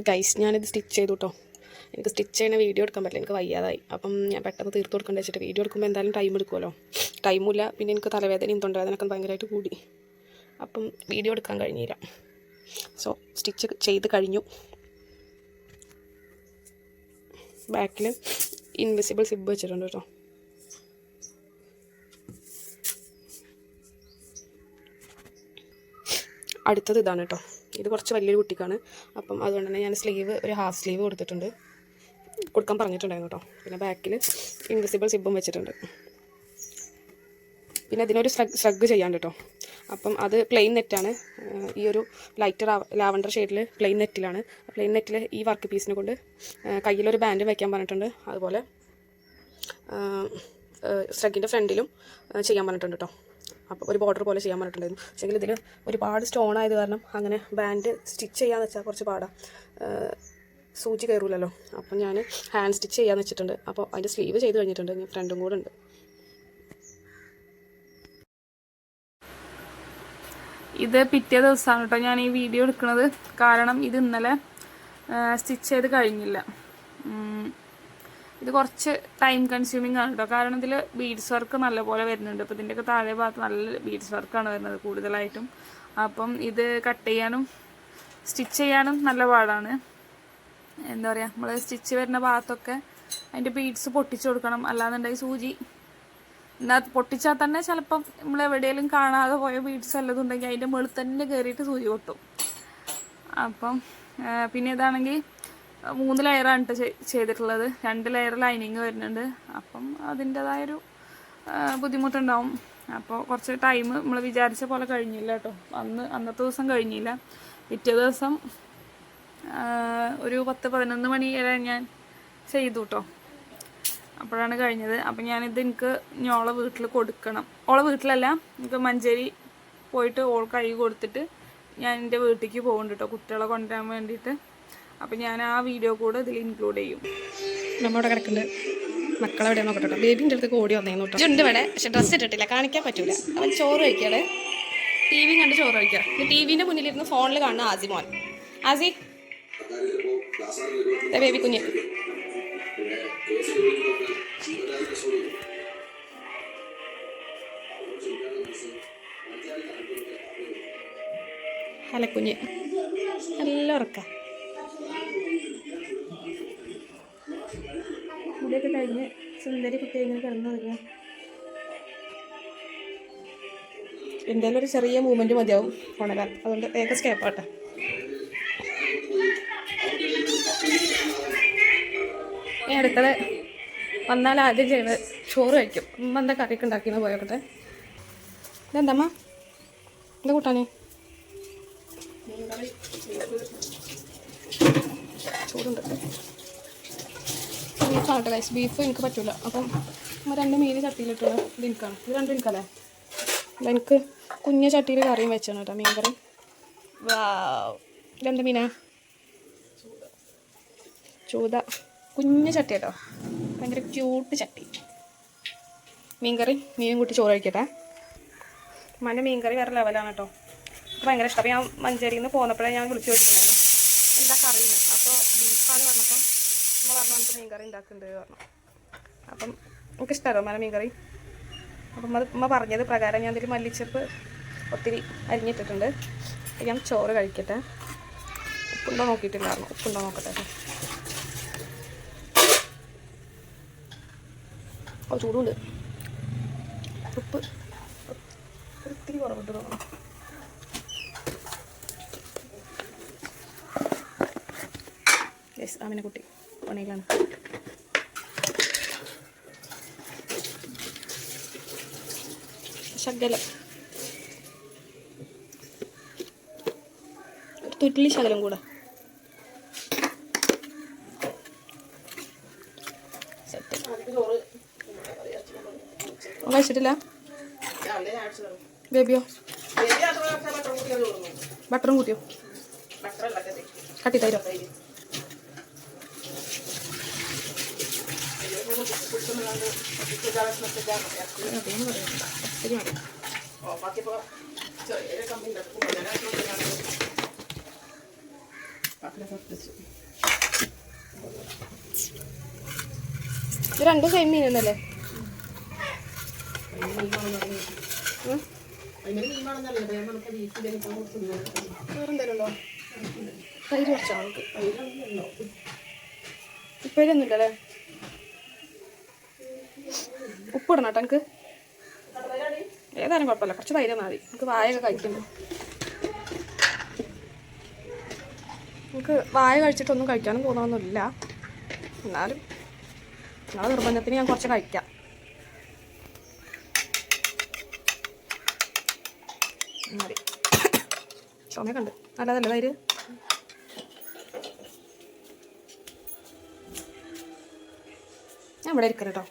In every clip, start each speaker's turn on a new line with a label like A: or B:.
A: Guys ഞാനിത് stitch ചെയ്തു കേട്ടോ. എനിക്ക് സ്റ്റിച്ച് ചെയ്യുന്ന വീഡിയോ എടുക്കാൻ പറ്റില്ല, എനിക്ക് വയ്യാതായി. അപ്പം ഞാൻ പെട്ടെന്ന് തീർത്ത് കൊടുക്കേണ്ട വെച്ചിട്ട് വീഡിയോ എടുക്കുമ്പോൾ എന്തായാലും ടൈം എടുക്കുമല്ലോ. ടൈമില്ല, പിന്നെ എനിക്ക് തലവേദനയും തൊണ്ടവേദനയൊക്കെ ഭയങ്കരമായിട്ട് കൂടി. അപ്പം വീഡിയോ എടുക്കാൻ കഴിഞ്ഞില്ല. സോ സ്റ്റിച്ച് ചെയ്ത് കഴിഞ്ഞു. ബാക്കിൽ ഇൻവിസിബിൾ സിബ് വെച്ചിട്ടുണ്ട് കേട്ടോ. അടുത്തത് ഇതാണ് കേട്ടോ. ഇത് കുറച്ച് വലിയൊരു കുട്ടിക്കാണ്. അപ്പം അതുകൊണ്ട് തന്നെ ഞാൻ സ്ലീവ് ഒരു ഹാഫ് സ്ലീവ് കൊടുക്കാൻ പറഞ്ഞിട്ടുണ്ടായിരുന്നു കേട്ടോ. പിന്നെ ബാക്കിൽ ഇൻവിസിബിൾ സിബും വെച്ചിട്ടുണ്ട്. പിന്നെ അതിനൊരു സ്ട്രഗ് ചെയ്യാണ്ട് കേട്ടോ. അപ്പം അത് പ്ലെയിൻ നെറ്റാണ്. ഈ ഒരു ലൈറ്റ് ലാവണ്ടർ ഷെയ്ഡിൽ പ്ലെയിൻ നെറ്റിലാണ്. പ്ലെയിൻ നെറ്റിൽ ഈ വർക്ക് പീസിനെ കൊണ്ട് കയ്യിലൊരു ബാൻഡ് വയ്ക്കാൻ പറഞ്ഞിട്ടുണ്ട്. അതുപോലെ സ്ട്രഗിൻ്റെ ഫ്രണ്ടിലും ചെയ്യാൻ പറഞ്ഞിട്ടുണ്ട് കേട്ടോ. അപ്പോൾ ഒരു ബോർഡർ പോലെ ചെയ്യാൻ പറഞ്ഞിട്ടുണ്ടായിരുന്നു. പക്ഷേ ഇതിൽ ഒരുപാട് സ്റ്റോൺ ആയത് കാരണം അങ്ങനെ ബാൻഡ് സ്റ്റിച്ച് ചെയ്യാന്ന് വെച്ചാൽ കുറച്ച് പാടാണ്, സൂചി കയറൂലല്ലോ. അപ്പം ഞാൻ ഹാൻഡ് സ്റ്റിച്ച് ചെയ്യാന്ന് വെച്ചിട്ടുണ്ട്. അപ്പോൾ അതിൻ്റെ സ്ലീവ് ചെയ്ത് കഴിഞ്ഞിട്ടുണ്ട്. ഇനി ഫ്രണ്ടും കൂടെ ഉണ്ട്.
B: ഇത് പിറ്റേ ദിവസമാണ് കേട്ടോ ഞാൻ ഈ വീഡിയോ എടുക്കുന്നത്. കാരണം ഇത് ഇന്നലെ സ്റ്റിച്ച് ചെയ്ത് കഴിഞ്ഞില്ല. ഇത് കുറച്ച് ടൈം കൺസ്യൂമിങ് ആണ് കേട്ടോ. കാരണം ഇതിൽ ബീഡ്സ് വർക്ക് നല്ലപോലെ വരുന്നുണ്ട്. അപ്പോൾ ഇതിൻ്റെയൊക്കെ താഴെ ഭാഗത്ത് നല്ല ബീഡ്സ് വർക്കാണ് വരുന്നത് കൂടുതലായിട്ടും. അപ്പം ഇത് കട്ട് ചെയ്യാനും സ്റ്റിച്ച് ചെയ്യാനും നല്ല പാടാണ്. എന്താ പറയുക, നമ്മൾ സ്റ്റിച്ച് വരുന്ന ഭാഗത്തൊക്കെ അതിൻ്റെ ബീഡ്സ് പൊട്ടിച്ചു കൊടുക്കണം. അല്ലാന്നുണ്ടെങ്കിൽ സൂചി പൊട്ടിച്ചാൽ തന്നെ ചിലപ്പം നമ്മൾ എവിടെയെങ്കിലും കാണാതെ പോയ ബീഡ്സ് വല്ലതുണ്ടെങ്കിൽ അതിൻ്റെ മുകളിൽ തന്നെ കയറിയിട്ട് സൂചി പൊട്ടും. അപ്പം പിന്നെ ഇതാണെങ്കിൽ 3 ലെയറാണ് കേട്ടോ ചെയ്തിട്ടുള്ളത്. 2 ലെയർ ലൈനിങ് വരുന്നുണ്ട്. അപ്പം അതിൻ്റെതായൊരു ബുദ്ധിമുട്ടുണ്ടാവും. അപ്പോൾ കുറച്ച് ടൈം നമ്മൾ വിചാരിച്ച പോലെ കഴിഞ്ഞില്ല കേട്ടോ. അന്നത്തെ ദിവസം കഴിഞ്ഞില്ല. പിറ്റേ ദിവസം ഒരു 10-11 മണി വരെ ഞാൻ ചെയ്തു കേട്ടോ. അപ്പോഴാണ് കഴിഞ്ഞത്. അപ്പം ഞാനിത് എനിക്ക് ഓളെ വീട്ടിൽ കൊടുക്കണം. ഓളെ വീട്ടിലല്ല, എനിക്ക് മഞ്ചേരി പോയിട്ട് ഓൾ കൈ കൊടുത്തിട്ട് ഞാൻ എൻ്റെ വീട്ടിലേക്ക് പോകുന്നുണ്ട് കേട്ടോ, കുട്ടികളെ കൊണ്ടുവരാൻ വേണ്ടിയിട്ട്. അപ്പം ഞാൻ ആ വീഡിയോ കൂടെ ഇതിൽ ഇൻക്ലൂഡ് ചെയ്യും.
A: നമ്മളിവിടെ കിടക്കുന്നുണ്ട്. മക്കളെവിടെ നോക്കട്ടോ. ബേബിൻ്റെ അടുത്തേക്ക് ഓടി വന്നേന്നു കേട്ടോ. ഉണ്ട് ഇവിടെ, പക്ഷെ ഡ്രസ്സ് ഇട്ടിട്ടില്ല, കാണിക്കാൻ പറ്റൂല. അവൻ ചോറ് കഴിക്കാതെ TV കണ്ട് ചോറ് കഴിക്കുക. TVൻ്റെ മുന്നിലിരുന്ന് ഫോണിൽ കാണുന്ന ആസിമോൻ. ആസി ബേബി കുഞ്ഞ്. ഹലക്കുഞ്ഞ് നല്ല ഉറക്ക. ഇതൊക്കെ കഴിഞ്ഞ് സുന്ദരി കുട്ടി ഇങ്ങനെ കിടന്നു തുടങ്ങുക. എന്തായാലും ഒരു ചെറിയ മൂവ്മെൻറ്റ് മതിയാവും ഉണരാൻ. അതുകൊണ്ട് വേഗം സ്കേപ്പാട്ടെ. അടുത്തത് വന്നാൽ ആദ്യം ചെയ്ത് ചോറ് കഴിക്കും. ഉമ്മ എന്താ കറിയൊക്കെ ഉണ്ടാക്കിയെന്ന് പോയോട്ടെ. ഇതെന്തമ്മ എന്താ കൂട്ടാനേ? ചോറുണ്ട്. ബീഫാണ് കേട്ടോ. ബീഫ് എനിക്ക് പറ്റില്ല. അപ്പം 2 മീൻ ചട്ടിയിലിട്ടുള്ള ഇത് എനിക്കാണ്. ഇത് 2 എനിക്കല്ലേ. എനിക്ക് കുഞ്ഞ ചട്ടിയിൽ കറിയും വെച്ചാണ് കേട്ടോ, മീൻ കറി. ഇതെന്താ മീനാ? ചൂത. കുഞ്ഞ ചട്ടി കേട്ടോ, ഭയങ്കര ക്യൂട്ട് ചട്ടി. മീൻകറി, മീനും കൂട്ടി ചോറ് കഴിക്കട്ടെ. ഉമ്മാൻ്റെ മീൻകറി വേറെ ലെവലാണ് കേട്ടോ. എനിക്ക് ഭയങ്കര ഇഷ്ടം. അപ്പോൾ ഞാൻ മഞ്ചേരിയിൽ നിന്ന് പോന്നപ്പോഴേ ഞാൻ വിളിച്ചു ചോദിക്കുന്നുണ്ടായിരുന്നു എന്താ കറിയുന്നു. അപ്പോൾ ബീഫാന്ന് പറഞ്ഞപ്പം ഉമ്മ പറഞ്ഞു നമുക്ക് മീൻകറി ഉണ്ടാക്കുന്നുണ്ട് പറഞ്ഞു. അപ്പം എനിക്കിഷ്ടമല്ലോ ഉമ്മ മീൻകറി. അപ്പം ഉമ്മ പറഞ്ഞത് പ്രകാരം ഞാൻ ഇതിൽ മല്ലിച്ചപ്പ് ഒത്തിരി അരിഞ്ഞിട്ടിട്ടുണ്ട്. ഞാൻ ചോറ് കഴിക്കട്ടെ. ഉപ്പുണ്ടോ നോക്കിയിട്ടില്ലായിരുന്നു. ഉപ്പുണ്ടോ നോക്കട്ടെ. ചൂടുണ്ട്. ഉപ്പ് ഒത്തിരി കുറവിട്ട് തോന്നുന്നു. യെസ്, ആമിനെ കുട്ടി പണിയിലാണ്. ശകലം ഒരു തുള്ളി ശകലം കൂടെ. കഴിച്ചിട്ടില്ല ബേബിയോ? ബട്ടറും കൂട്ടിയോ? കട്ടി തരോ? ഇത് രണ്ടും സെയിം മീൻ തന്നെയല്ലേ? വേറെന്തേലുണ്ടോ? തൈര് കുറച്ചാ നമുക്ക്. ഉപ്പേരിയൊന്നുമില്ലല്ലേ? ഉപ്പിടണം കേട്ടോ എനിക്ക്. ഏതായാലും കുഴപ്പമില്ല, കുറച്ച് തൈര് മതി. നമുക്ക് വായൊക്കെ കഴിക്കുമ്പോൾ നമുക്ക് വായ കഴിച്ചിട്ടൊന്നും കഴിക്കാനും തോന്നണമെന്നില്ല. എന്നാലും നിങ്ങളെ നിർബന്ധത്തിന് ഞാൻ കുറച്ച് കഴിക്കാം. മതി. ചുമയൊക്കെ ഉണ്ട്. നല്ലതല്ലേ തൈര്? ഞാൻ ഇവിടെ ഇരിക്കണം കേട്ടോ.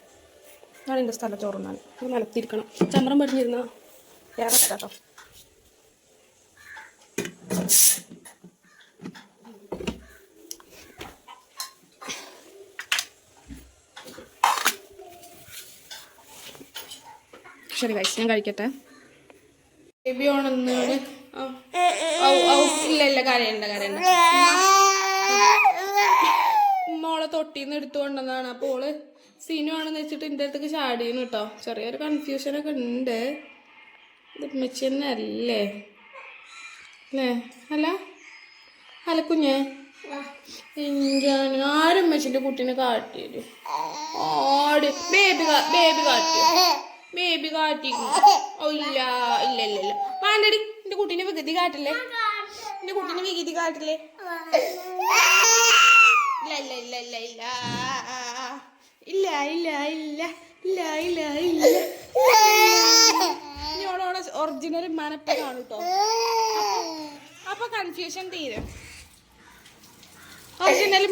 A: ഞാൻ എൻ്റെ സ്ഥലം ചോറുന്നാണ്. ഇത് നിലത്തിരിക്കണം. ചമ്രം പടിഞ്ഞിരുന്ന വേറെ കേട്ടോ. ശരി കഴിച്ച് ഞാൻ കഴിക്കട്ടെ. ബേബി ഓണെന്നാണ്. ഇല്ല കരയണ്ട. മോളെ തൊട്ടിന്ന് എടുത്തുകൊണ്ടെന്നാണ്. അപ്പോൾ ഓള് സീനു ആണെന്ന് വെച്ചിട്ട് എൻ്റെ അടുത്തേക്ക് ചാടിയെന്ന് കേട്ടോ. ചെറിയൊരു കൺഫ്യൂഷനൊക്കെ ഉണ്ട്. ഇത് ഉമ്മച്ചി തന്നെ അല്ലേ? അല്ല കുഞ്ഞേ, ആരും ഉമ്മച്ചിൻ്റെ കുട്ടീനെ കാട്ടിയത്? ആട് ബേബി കാട്ടിക്കും. ഓ ഇല്ല വേണ്ടടി. എൻ്റെ കുട്ടീനെ വികൃതി കാട്ടില്ലേ? ഇല്ല ഇനിയോളോടെ ഒറിജിനൽ മനപ്പ കാണൂട്ടോ. അപ്പൊ കൺഫ്യൂഷൻ തീരും. ഒറിജിനൽ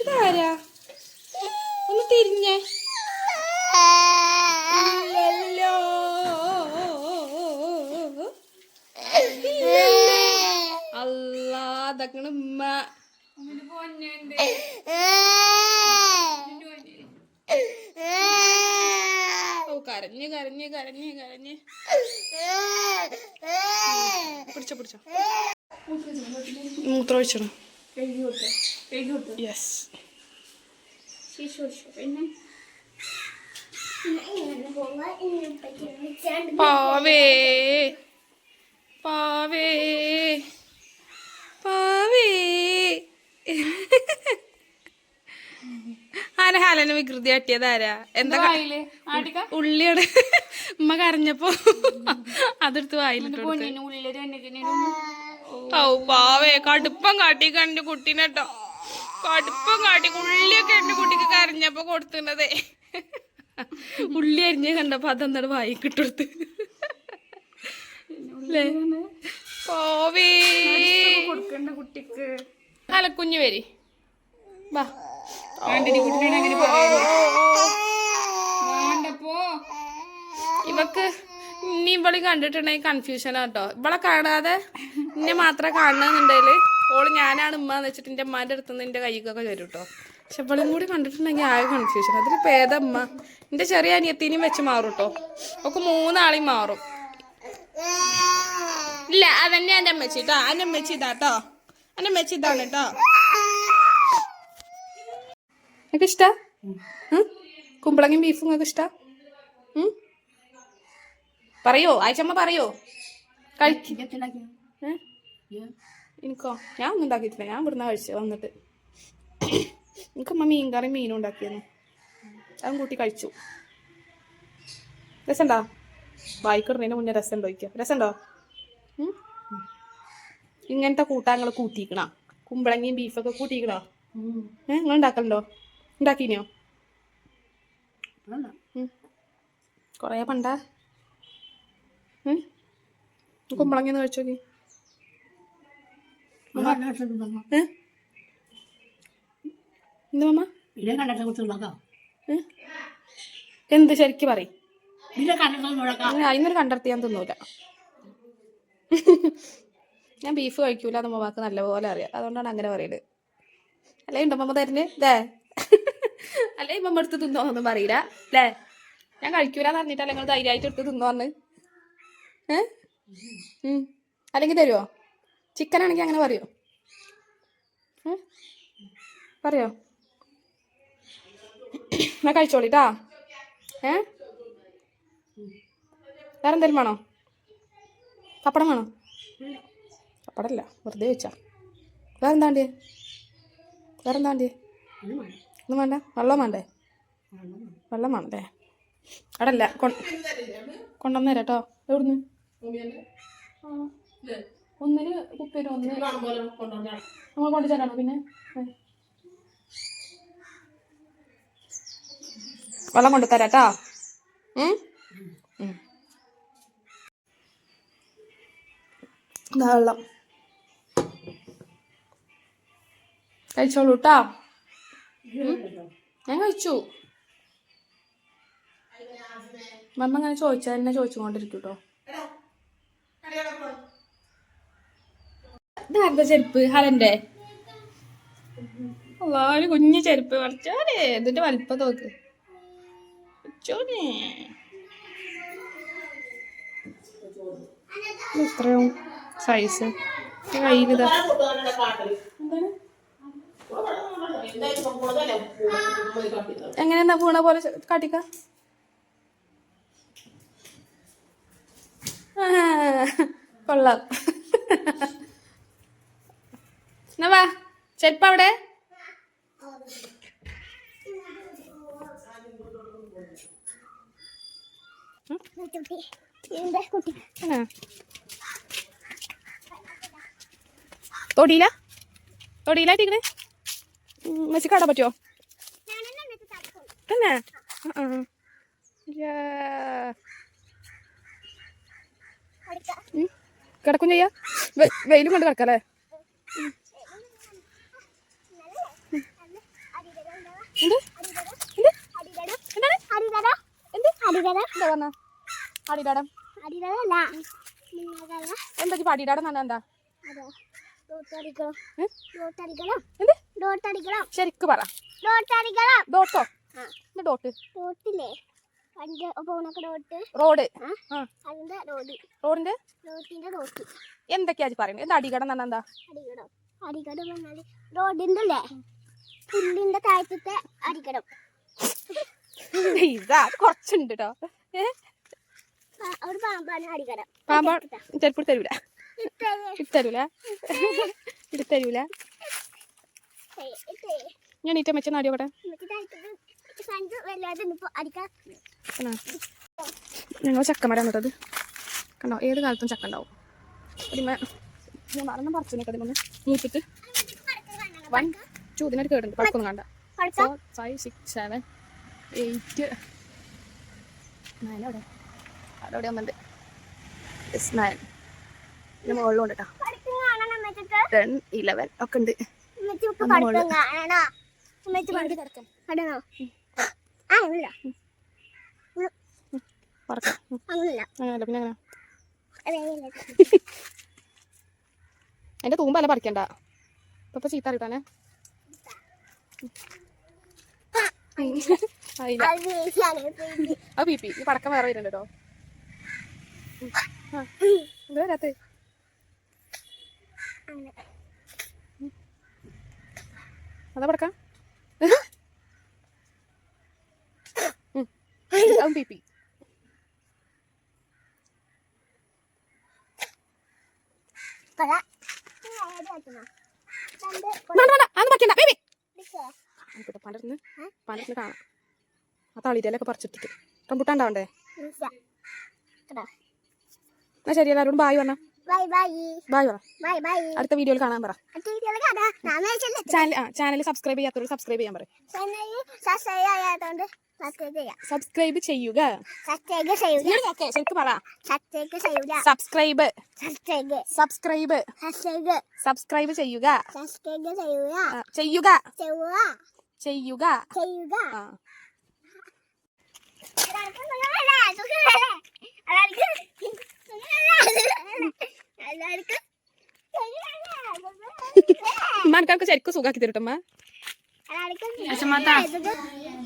A: ഇതാരാ? ഒന്ന് തിരിഞ്ഞേ. അതൊക്കെ ഉമ്മ കരഞ്ഞ് പിടിച്ചോ മൂത്രം ഒഴിച്ചോ. യെസ്. പാവേ ഹാലന് വികൃതി കാട്ടിയതാരാ? എന്താ ഉള്ളിയുടെ ഉമ്മ കരഞ്ഞപ്പോ അതെടുത്ത് വായിലിട്ടു. ഓ പാവേ, കടുപ്പം കാട്ടി കണ്ട് കുട്ടീനെ കേട്ടോ. കടുപ്പം കാട്ടി ഉള്ളിയൊക്കെ എന്റെ കുട്ടിക്ക് കരഞ്ഞപ്പോ കൊടുത്തുന്നതേ. ഉള്ളി അരിഞ്ഞ് കണ്ടപ്പോ അതെന്താണ് വായിക്കിട്ടെടുത്ത്. കൊടുക്കണ്ട കുട്ടിക്ക്. അലക്കുഞ്ഞ് വരി വാ. ഇവക്ക് ഇനി ഇവളി കണ്ടിട്ടുണ്ടെങ്കിൽ കൺഫ്യൂഷനാട്ടോ. ഇവളെ കാണാതെ എന്നെ മാത്രമേ കാണണമെന്നുണ്ടെങ്കിൽ ഓള് ഞാനാണ് ഉമ്മ എന്ന് വെച്ചിട്ട് എൻ്റെ ഉമ്മാൻ്റെ അടുത്തുനിന്ന് എൻ്റെ കൈക്കൊക്കെ വരും കേട്ടോ. പക്ഷെ ഇവളും കൂടി കണ്ടിട്ടുണ്ടെങ്കിൽ ആകെ കൺഫ്യൂഷൻ. അതിൽ പേദമ്മ എൻ്റെ ചെറിയ അനിയത്തിനെയും വെച്ച് മാറും കേട്ടോ. ഒക്കെ 3 ആളെയും മാറും. ഇല്ല അതന്നെ എൻ്റെ അമ്മച്ചി കേട്ടോ. എൻ്റെ അമ്മച്ചി ഇതാട്ടോ. എൻ്റെ അമ്മച്ചി ഇതാണ് കേട്ടോ. നിങ്ങൾക്ക് ഇഷ്ടാ? കുമ്പളങ്ങയും ബീഫും നിങ്ങൾക്ക് ഇഷ്ടാ? പറയോ ആയിച്ചമ്മ പറയോ? എനിക്കോ? ഞാൻ ഒന്നും ഉണ്ടാക്കിയിട്ടില്ല. ഞാൻ ഇവിടുന്ന് കഴിച്ചു വന്നിട്ട്. എനിക്കമ്മ മീനും ഉണ്ടാക്കിയെന്നു. അതും കൂട്ടി കഴിച്ചു. രസമുണ്ടോ? വായിക്കിടുന്നതിന് മുന്നേ രസമുണ്ടോ ചോദിക്കുക. രസമുണ്ടോ? ഇങ്ങനത്തെ കൂട്ടാങ്ങൾ കൂട്ടിക്കണ? കുമ്പളങ്ങയും ബീഫൊക്കെ കൂട്ടിക്കണോ? നിങ്ങൾ ഉണ്ടാക്കലുണ്ടോ? ഉണ്ടാക്കിനോ? കൊറേ പണ്ടാ? കുമ്പളങ്ങ കഴിച്ചോ? എന്ത് ശരിക്ക് പറയും? അതിനൊരു കണ്ടെടുത്ത് ഞാൻ തിന്നൂല. ഞാൻ ബീഫ് കഴിക്കൂല എന്ന് ഉമ്മക്ക് നല്ലപോലെ അറിയാം. അതുകൊണ്ടാണ് അങ്ങനെ പറയുന്നത്. അല്ലേ ഉണ്ടമ്മ തരുന്നേ ഇതേ? അല്ലേ ഇമ്മ എടുത്ത് തിന്നോന്നൊന്നും പറയില്ല അല്ലേ? ഞാൻ കഴിക്കൂലെന്ന് പറഞ്ഞിട്ടല്ലേ നിങ്ങൾ ധൈര്യമായിട്ട് എടുത്ത് തിന്നു പറഞ്ഞ്. അല്ലെങ്കിൽ തരുമോ? ചിക്കൻ ആണെങ്കിൽ അങ്ങനെ പറയോ? പറയോ? എന്നാ കഴിച്ചോളിട്ടാ. വേറെ എന്തെങ്കിലും വേണോ? പപ്പടം വേണോ? പപ്പടമല്ല, വെറുതെ വെച്ചാ. വേറെന്താണ്ടി? ഒന്നും വേണ്ട? വെള്ളം വേണ്ടേ? വെള്ളം വേണ്ടേ? അവിടെ അല്ല കൊണ്ടുവന്നു തരാം കേട്ടോ. എവിടുന്ന്? ഒന്നിന് കുപ്പേര് ഒന്ന് നമ്മൾ കൊണ്ടു തരാണോ? പിന്നെ വെള്ളം കൊണ്ടു തരാം കേട്ടോ. വെള്ളം കഴിച്ചോളൂ കേട്ടോ. ഞാൻ കഴിച്ചു. മമ്മ അങ്ങനെ ചോദിച്ചാൽ തന്നെ ചോദിച്ചുകൊണ്ടിരിക്കും കേട്ടോ. ഇതാരുടെ ചെരുപ്പ്? ഹലന്റെ ഒരു കുഞ്ഞു ചെരുപ്പ്. കുറച്ചോനെ ഇതിന്റെ വലിപ്പം നോക്ക്. ഇത്രയും സൈസ് കയ്യിലിതാ. എങ്ങനെയാ വീണ പോലെ കാട്ടിക്ക. കൊള്ളാം. എന്നാ വാ, ചെരുപ്പ് അവിടെ. തൊടിയിലായിട്ടിങ്ങനെ മെസ്സി കാടാൻ പറ്റുമോ? തന്നെ കിടക്കും ചെയ്യാ. വെയിലും കൊണ്ട് കിടക്കല്ലേ. എന്താ പടിയിടാടം തന്നെ? എന്താ ശരിക്ക് പറ. ഡോട്ടോ? Dot road. റോഡിന്റെ എന്തൊക്കെയാ പറയുന്നത്? എന്താ അടികടം തന്നെ? എന്താ
C: അടികടം പറഞ്ഞാല് റോഡിന്റെ അല്ലേ, പുല്ലിന്റെ താഴത്തെ അടികടം.
A: ഇതാ കുറച്ചുണ്ട് കേട്ടോ.
C: പാമ്പാണ് അടികടം.
A: പാമ്പാ ചെരുപ്പ് തരൂല. ഇത്തരൂല. എടുത്തരൂല. ഞാൻ ഈറ്റ മെച്ച നാടിയോട്ടെ. ഞങ്ങൾ ചക്കമരം കേട്ടത് കണ്ടോ. ഏത് കാലത്തും ചക്ക ഉണ്ടാവും. മൂന്നാറെണ്ണം പറിച്ചു നിൽക്കതിമൊന്ന് മൂത്തിട്ട് 1 2 ഇതിനൊരു കേടുണ്ട്. പഴക്കൊന്നും കണ്ട. 4 5 6 7 8 9 അവിടെ അവിടെ ഒന്നുണ്ട്. 9 പിന്നെ മുകളിലും ഉണ്ട് കേട്ടോ. 10 11 ഒക്കെ ഉണ്ട്. അങ്ങനല്ല പിന്നെ അങ്ങനെ അതിന്റെ തൂമ്പല്ല പറിക്കണ്ട. ഇപ്പൊ ചീത്ത അറിയിട്ടാനെ. അത് പീപ്പി ഈ പടക്കം വേറെ വരുന്നുണ്ട് കേട്ടോ. ഇത് വരാത്ത അതാ പടക്കാം. അതും പീപ്പി. പണ്ടിരുന്ന് കാണാം. ആ തളിയിലൊക്കെ പറിച്ചിട്ടിട്ട് റംബൂട്ടാൻ ഉണ്ടാവണ്ടേ. എന്നാ ശരി, എല്ലാവരോടും ബായ് പറഞ്ഞ. ബായ് പറ. അടുത്ത വീഡിയോയിൽ കാണാൻ പറ. ചാനൽ സബ്സ്ക്രൈബ് ചെയ്യാത്തവർ സബ്സ്ക്രൈബ് ചെയ്യാൻ പറ. സബ്സ്ക്രൈബ് ചെയ്യുക. ശരിക്കും പറ. സബ്സ്ക്രൈബ് സബ്സ്ക്രൈബ് സബ്സ്ക്രൈബ് ചെയ്യുക. ചെയ്യുക ചെയ്യുക. ഉമ്മാനക്കാർക്ക് ശരിക്കും സുഖാക്കി തരട്ടമ്മ.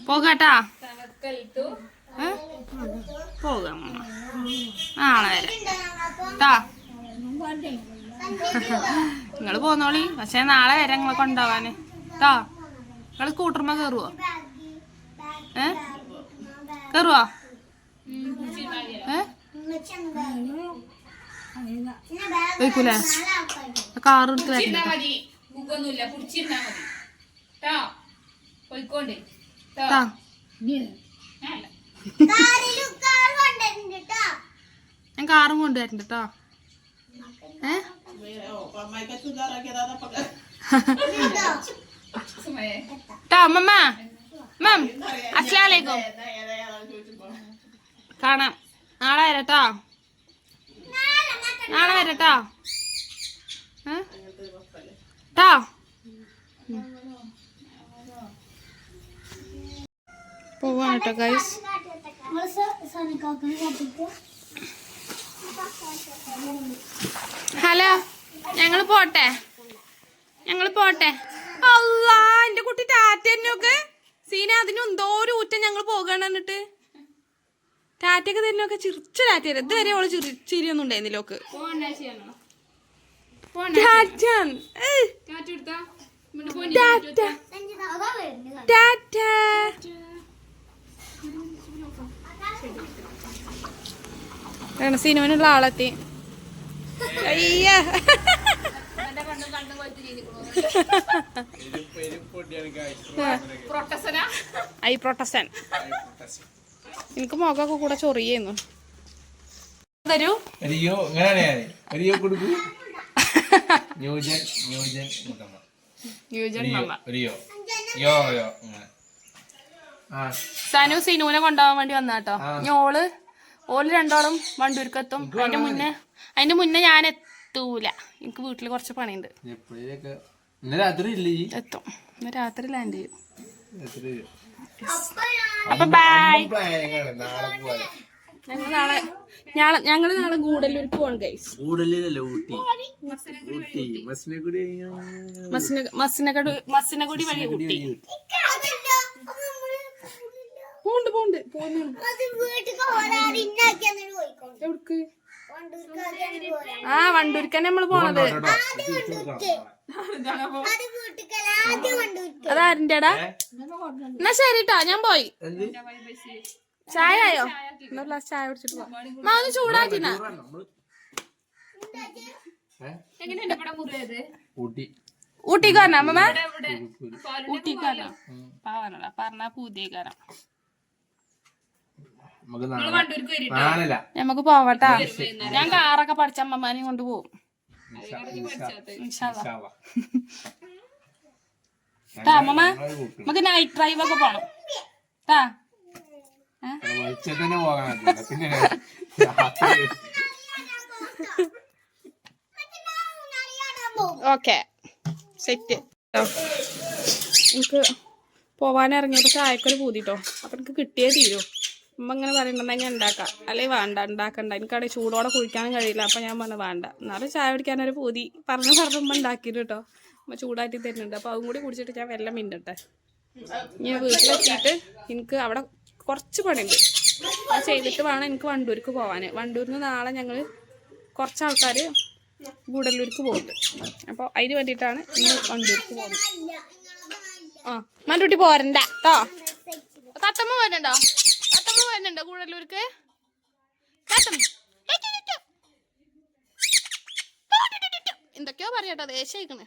B: പോകാട്ടാ. പോകാം നാളെ വരെ കേട്ടാ. നിങ്ങൾ പോന്നോളി, പക്ഷെ നാളെ വരെ നിങ്ങളെ കൊണ്ടുപോവാന് കേട്ടോ. നിങ്ങൾ സ്കൂട്ടർമ കയറുവോ? കയറുവോ? വെക്കൂലേ? കാർ എടുത്ത് വരണ്ട. ഞാൻ കാറും കൊണ്ടുവരണ്ട കേട്ടോ. അമ്മമ്മ അസ്സലാമലൈക്കും. കാണാം നാളെ വരട്ടോ. നാളെ വരട്ടോ ട്ടോ. പോവാണ് കേട്ടോ ഗൈസ്. ഹലോ, ഞങ്ങള് പോട്ടെ. അല്ലാ, എന്റെ കുട്ടി ടാറ്റ തന്നെയൊക്കെ സീന. അതിന് എന്തോ ഒരു ഊറ്റം ഞങ്ങൾ പോകണം. എന്നിട്ട് ടാറ്റയൊക്കെ തന്നെയൊക്കെ ചിരിച്ച ടാറ്റ. ഇതുവരെ അവള് ചിരിയൊന്നും ഉണ്ടായിരുന്നില്ല. ഓക്ക് സിനിമനുള്ള ആളെത്തി. അയ്യ, എനിക്ക് മുഖമൊക്കെ കൂടെ ചൊറിയുന്നു. തരൂ സനു സിനുവിനെ കൊണ്ടുപോകാൻ വേണ്ടി വന്നാട്ടോ. ഓല് രണ്ടോളം വണ്ടൂർക്കെത്തും. അതിന്റെ മുന്നേ ഞാൻ എത്തൂല. എനിക്ക് വീട്ടില് കുറച്ച് പണിയുണ്ട്. എത്തും. ഇന്ന് രാത്രി ലാൻഡ് ചെയ്യും. അപ്പൊ ബൈ. ഞങ്ങള് നാളെ ഗൂഡല്ലൂർക്ക് പോകണം ഗൈസ്. മസിനഗുടി വഴി ഊട്ടി. പോണ്ട് ആ വണ്ടൂർക്കന്നെ നമ്മള് പോണത്. അതാരിന്റെടാ? എന്നാ ശരിട്ടാ, ഞാൻ പോയി. ചായ ആയോ? എന്നാ ഗ്ലാസ് ചായ കുടിച്ചിട്ട് പോവാം. ഒന്ന് ചൂടാക്കിനാ. ഊട്ടിക്കാരനാ അമ്മ? ഊട്ടിക്കാരനാ പാവാനടാ പറഞ്ഞ പൂതിയേക്കാരാ. നമുക്ക് പോവട്ടാ. ഞാൻ കാറൊക്കെ പഠിച്ച അമ്മമാനെയും കൊണ്ട് പോവും. അമ്മമ്മ നമുക്ക് നൈറ്റ് ഡ്രൈവ് ഒക്കെ പോണം ട്ടാ. Okay set. എനിക്ക് പോവാനിറങ്ങിയപ്പോ ചായക്കൊരു പൂതിട്ടോ. അപ്പൊ എനിക്ക് കിട്ടിയേ തീരൂ. ഉമ്മ ഇങ്ങനെ പറയണ്ടെങ്കിൽ ഉണ്ടാക്കാം, അല്ലെങ്കിൽ വേണ്ട ഉണ്ടാക്കണ്ട. എനിക്കവിടെ ചൂടോടെ കുഴിക്കാനും കഴിയില്ല. അപ്പം ഞാൻ പറഞ്ഞു വേണ്ട, എന്നാലും ചായ കുടിക്കാനൊരു പൂതി പറഞ്ഞ് ഉമ്മ ഉണ്ടാക്കിയിട്ട് കേട്ടോ. ഉമ്മ ചൂടാറ്റി തരുന്നുണ്ട്. അപ്പോൾ അതും കൂടി കുടിച്ചിട്ട് ഞാൻ വെള്ളം മിണ്ടട്ടെ. ഞാൻ വീട്ടിലെത്തിയിട്ട് എനിക്ക് അവിടെ കുറച്ച് പണിയുണ്ട്. അത് ചെയ്തിട്ട് വേണം എനിക്ക് വണ്ടൂർക്ക് പോകാൻ. വണ്ടൂരിൽ നിന്ന് നാളെ ഞങ്ങൾ കുറച്ച് ആൾക്കാർ ഗൂഡല്ലൂർക്ക് പോകുന്നുണ്ട്. അപ്പോൾ അതിന് വേണ്ടിയിട്ടാണ് ഇന്ന് വണ്ടൂർക്ക് പോകുന്നത്. ആ മണ്ടൂട്ടി പോരണ്ട കേട്ടോ. തത്തമ്മ പോരണ്ടോ? വരുന്നുണ്ടോ ഗൂഡല്ലൂർക്ക്? എന്തൊക്കെയോ പറയട്ടോ. ദേശിക്കണേ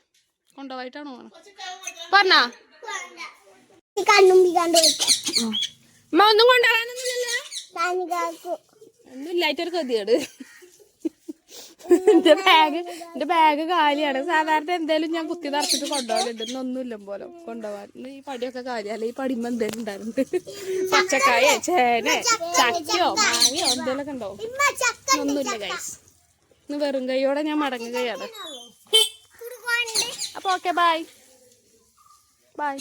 B: കൊണ്ടുപോയിട്ടാണ് പോണ പറഞ്ഞാ. അമ്മ ഒന്നും കൊണ്ടുപോകാനൊന്നുമില്ലല്ലോ. ഒന്നും ഇല്ലായിട്ടൊരു ഗതികേട്. എന്റെ ബാഗ് കാലിയാണ്. സാധാരണ എന്തേലും ഞാൻ കുത്തി നിറച്ചിട്ട് കൊണ്ടുപോകലുണ്ട്. ഇന്നൊന്നുമില്ല പോലെ കൊണ്ടുപോകാൻ. ഇന്ന് ഈ പടിയൊക്കെ കാലിയല്ല. ഈ പടിമ എന്തേലും ഉണ്ടായിരുന്നു. പച്ചക്കായ, ചേന, ചക്കയോ മാങ്ങയോ എന്തേലൊക്കെ ഉണ്ടാവും. ഒന്നുമില്ല ഗൈസ്. ഇന്ന് വെറും കൈയോടെ ഞാൻ മടങ്ങുകയാണ്. അപ്പൊ ഓക്കെ ബൈ ബൈ.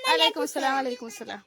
B: വലൈക്കും അസ്സലാം.